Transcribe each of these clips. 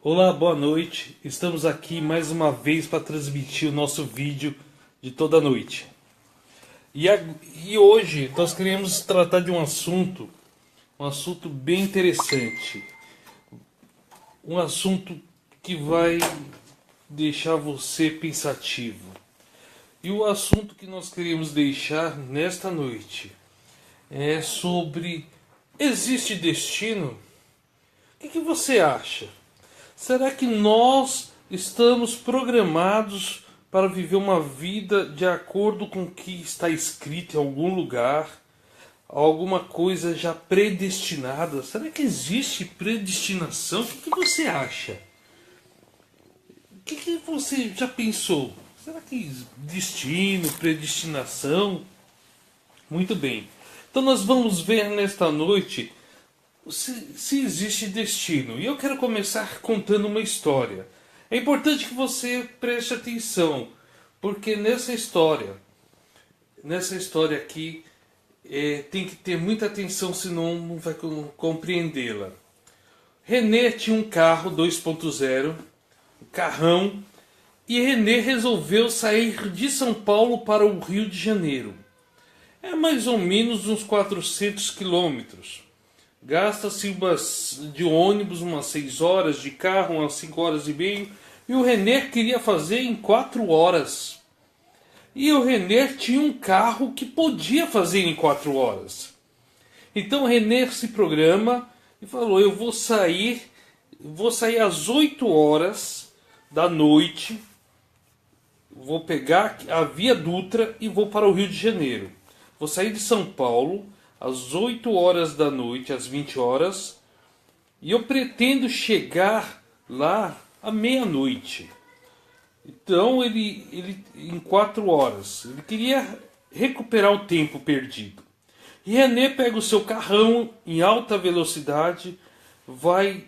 Olá, boa noite. Estamos aqui mais uma vez para transmitir o nosso vídeo de toda noite. E hoje nós queremos tratar de um assunto bem interessante. Um assunto que vai deixar você pensativo. E o assunto que nós queremos deixar nesta noite é sobre: existe destino? O que você acha? Será que nós estamos programados para viver uma vida de acordo com o que está escrito em algum lugar? Alguma coisa já predestinada? Será que existe predestinação? O que você acha? O que você já pensou? Será que destino, predestinação? Muito bem. Então nós vamos ver nesta noite se existe destino. E eu quero começar contando uma história. É importante que você preste atenção, porque nessa história aqui, tem que ter muita atenção, senão não vai compreendê-la. René tinha um carro 2.0, um carrão, e René resolveu sair de São Paulo para o Rio de Janeiro. É mais ou menos uns 400 quilômetros. Gasta-se de ônibus umas 6 horas, de carro umas 5 horas e meia, e o René queria fazer em 4 horas. E o René tinha um carro que podia fazer em 4 horas. Então o René se programa e falou: eu vou sair às 8 horas da noite, vou pegar a Via Dutra e vou para o Rio de Janeiro. Vou sair de São Paulo às 8 horas da noite, às 20 horas, e eu pretendo chegar lá à meia-noite. Então ele em 4 horas, ele queria recuperar o tempo perdido. E René pega o seu carrão em alta velocidade, vai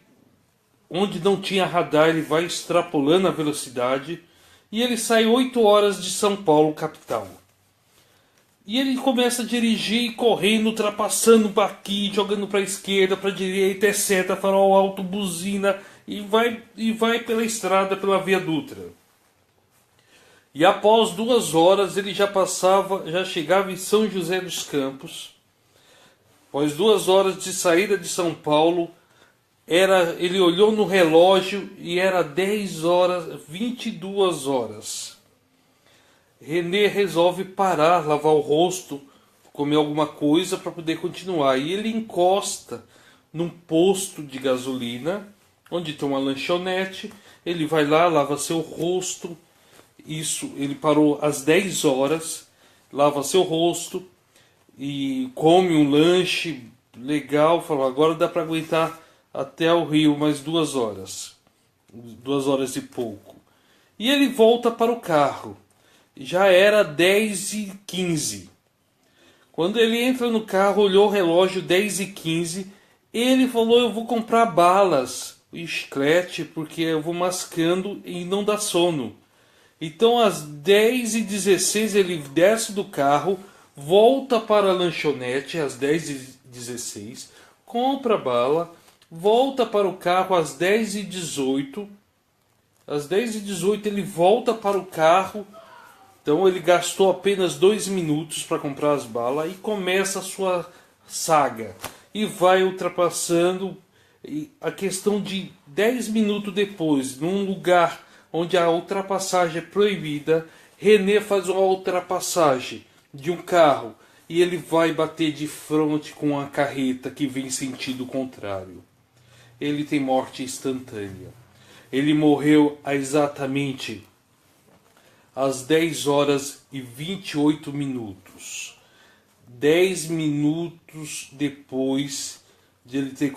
onde não tinha radar, ele vai extrapolando a velocidade, e ele sai 8 horas de São Paulo, capital. E ele começa a dirigir, correndo, ultrapassando aqui, jogando para a esquerda, para a direita, etc. Farol alto, buzina, e vai pela estrada, pela Via Dutra. E após 2 horas ele já chegava em São José dos Campos. Após 2 horas de saída de São Paulo, ele olhou no relógio e era 10 horas, 22 horas. René resolve parar, lavar o rosto, comer alguma coisa para poder continuar. E ele encosta num posto de gasolina, onde tem uma lanchonete. Ele vai lá, lava seu rosto. Isso, ele parou às 10 horas, lava seu rosto e come um lanche legal. Falou: agora dá para aguentar até o Rio mais 2 horas. 2 horas e pouco. E ele volta para o carro. Já era 10h15. Quando ele entra no carro, olhou o relógio, 10h15. Ele falou: eu vou comprar balas e chiclete, porque eu vou mascando e não dá sono. Então às 10h16 ele desce do carro, volta para a lanchonete às 10h16, compra bala, volta para o carro às 10h18. Às 10h18 ele volta para o carro. Então ele gastou apenas 2 minutos para comprar as balas e começa a sua saga. E vai ultrapassando. E a questão de 10 minutos depois, num lugar onde a ultrapassagem é proibida, René faz uma ultrapassagem de um carro e ele vai bater de frente com a carreta que vem em sentido contrário. Ele tem morte instantânea. Ele morreu exatamente às 10 horas e 28 minutos. 10 minutos depois de ele ter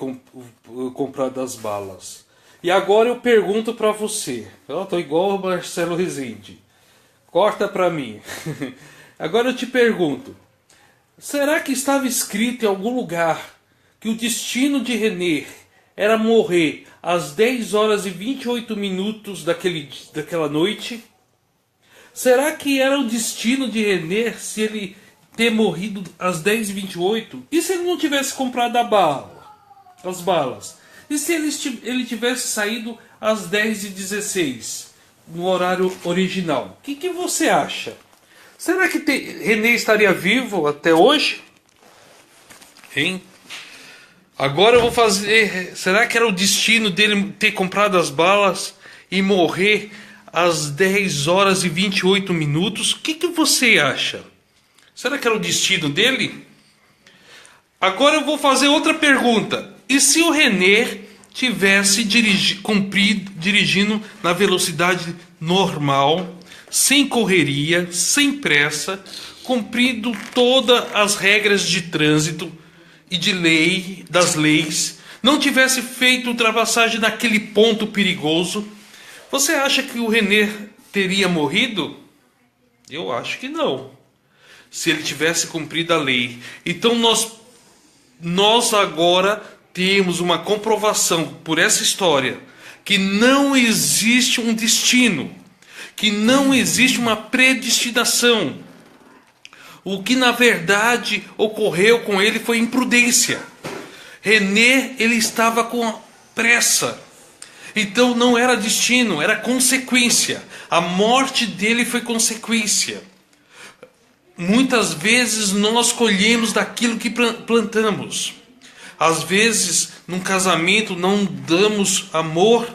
comprado as balas. E agora eu pergunto para você. Eu estou igual o Marcelo Rezende. Corta para mim. Agora eu te pergunto. Será que estava escrito em algum lugar que o destino de René era morrer às 10 horas e 28 minutos daquela noite? Será que era o destino de René se ele ter morrido às 10h28? E se ele não tivesse comprado as balas? E se ele tivesse saído às 10h16, no horário original? O que você acha? Será que René estaria vivo até hoje? Hein? Agora eu vou fazer... Será que era o destino dele ter comprado as balas e morrer às 10h28? O que você acha? Será que era o destino dele? Agora eu vou fazer outra pergunta. E se o René tivesse dirigindo na velocidade normal, sem correria, sem pressa, cumprindo todas as regras de trânsito e de lei, das leis, não tivesse feito ultrapassagem naquele ponto perigoso, você acha que o René teria morrido? Eu acho que não. Se ele tivesse cumprido a lei. Então nós agora temos uma comprovação por essa história que não existe um destino, que não existe uma predestinação. O que na verdade ocorreu com ele foi imprudência. René, ele estava com pressa. Então não era destino, era consequência. A morte dele foi consequência. Muitas vezes nós colhemos daquilo que plantamos. Às vezes, num casamento, não damos amor,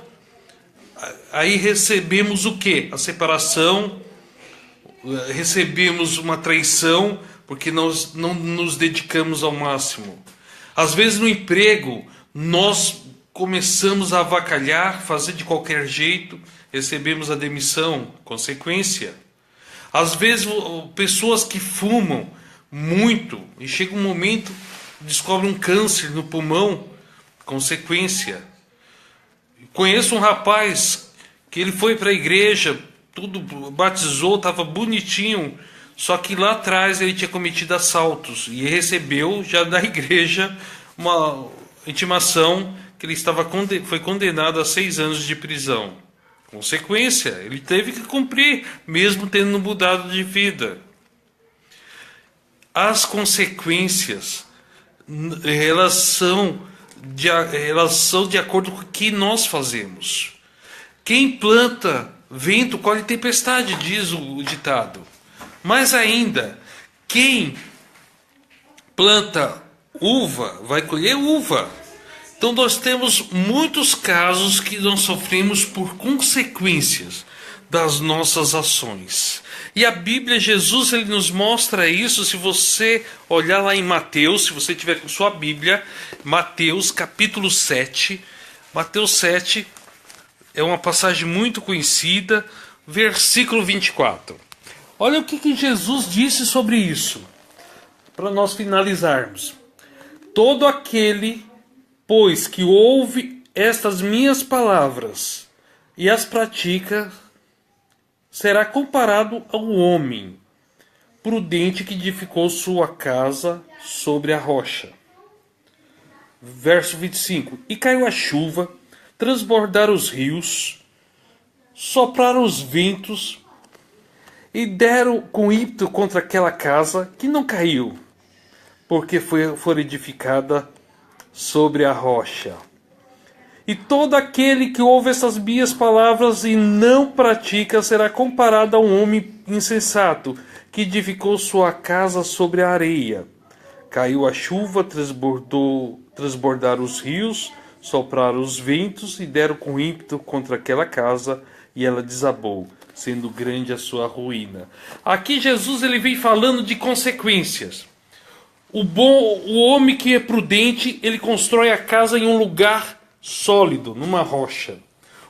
aí recebemos o quê? A separação, recebemos uma traição, porque nós não nos dedicamos ao máximo. Às vezes no emprego, nós começamos a avacalhar, fazer de qualquer jeito, recebemos a demissão, consequência. Às vezes pessoas que fumam muito e chega um momento, descobre um câncer no pulmão, consequência. Conheço um rapaz que ele foi para a igreja, tudo batizou, estava bonitinho, só que lá atrás ele tinha cometido assaltos e recebeu já da igreja uma intimação que ele foi condenado a 6 anos de prisão. Consequência, ele teve que cumprir, mesmo tendo mudado de vida. As consequências, elas são de acordo com o que nós fazemos. Quem planta vento colhe tempestade, diz o ditado. Mais ainda, quem planta uva vai colher uva. Então nós temos muitos casos que nós sofremos por consequências das nossas ações. E a Bíblia, Jesus, ele nos mostra isso. Se você olhar lá em Mateus, se você tiver com sua Bíblia, Mateus capítulo 7. Mateus 7 é uma passagem muito conhecida, versículo 24. Olha o que Jesus disse sobre isso, para nós finalizarmos. Todo aquele, pois, que ouve estas minhas palavras e as pratica, será comparado ao homem prudente que edificou sua casa sobre a rocha. Verso 25. E caiu a chuva, transbordaram os rios, sopraram os ventos e deram com ímpeto contra aquela casa, que não caiu, porque foi edificada sobre a rocha. E todo aquele que ouve essas minhas palavras e não pratica será comparado a um homem insensato que edificou sua casa sobre a areia. Caiu a chuva, transbordaram os rios, sopraram os ventos e deram com ímpeto contra aquela casa, e ela desabou, sendo grande a sua ruína. Aqui Jesus ele vem falando de consequências. O homem que é prudente, ele constrói a casa em um lugar sólido, numa rocha.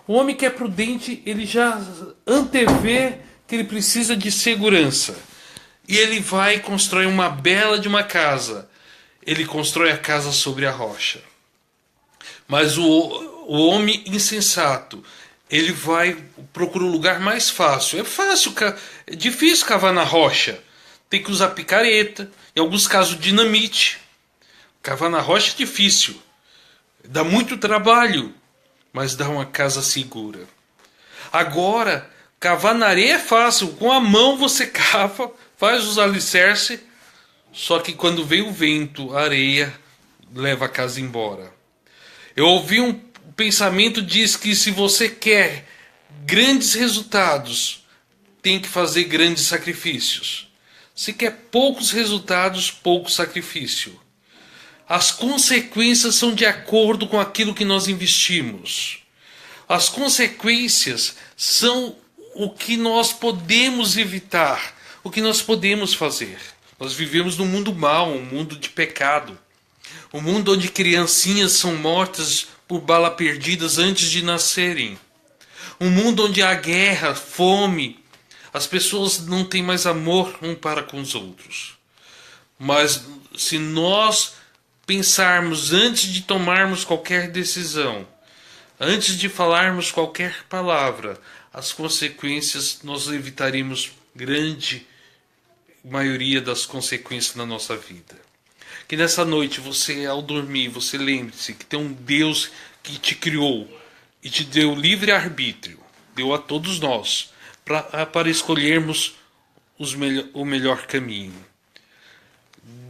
O homem que é prudente, ele já antevê que ele precisa de segurança. E ele vai construir uma bela de uma casa. Ele constrói a casa sobre a rocha. Mas o homem insensato, ele vai procurar um lugar mais fácil. É difícil cavar na rocha. Tem que usar picareta, em alguns casos dinamite. Cavar na rocha é difícil. Dá muito trabalho, mas dá uma casa segura. Agora, cavar na areia é fácil. Com a mão você cava, faz os alicerces. Só que quando vem o vento, a areia leva a casa embora. Eu ouvi um pensamento diz que se você quer grandes resultados, tem que fazer grandes sacrifícios. Se quer poucos resultados, pouco sacrifício. As consequências são de acordo com aquilo que nós investimos. As consequências são o que nós podemos evitar, o que nós podemos fazer. Nós vivemos num mundo mau, um mundo de pecado. Um mundo onde criancinhas são mortas por balas perdidas antes de nascerem. Um mundo onde há guerra, fome. As pessoas não têm mais amor um para com os outros. Mas se nós pensarmos antes de tomarmos qualquer decisão, antes de falarmos qualquer palavra, as consequências nós evitaremos grande maioria das consequências na nossa vida. Que nessa noite você, ao dormir, você lembre-se que tem um Deus que te criou e te deu livre-arbítrio, deu a todos nós, para escolhermos o melhor caminho.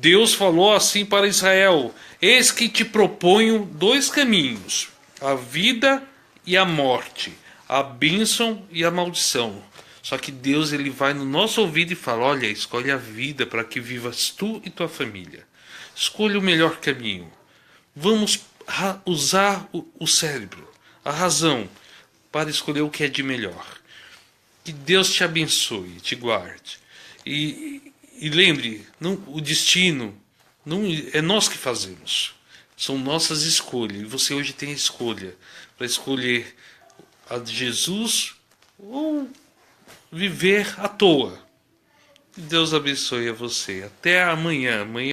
Deus falou assim para Israel: eis que te proponho dois caminhos, a vida e a morte, a bênção e a maldição. Só que Deus ele vai no nosso ouvido e fala: olha, escolhe a vida para que vivas tu e tua família. Escolha o melhor caminho. Vamos usar o cérebro, a razão, para escolher o que é de melhor. Que Deus te abençoe, te guarde. E lembre, o destino não é nós que fazemos. São nossas escolhas. E você hoje tem a escolha para escolher a de Jesus ou viver à toa. Que Deus abençoe a você. Até amanhã.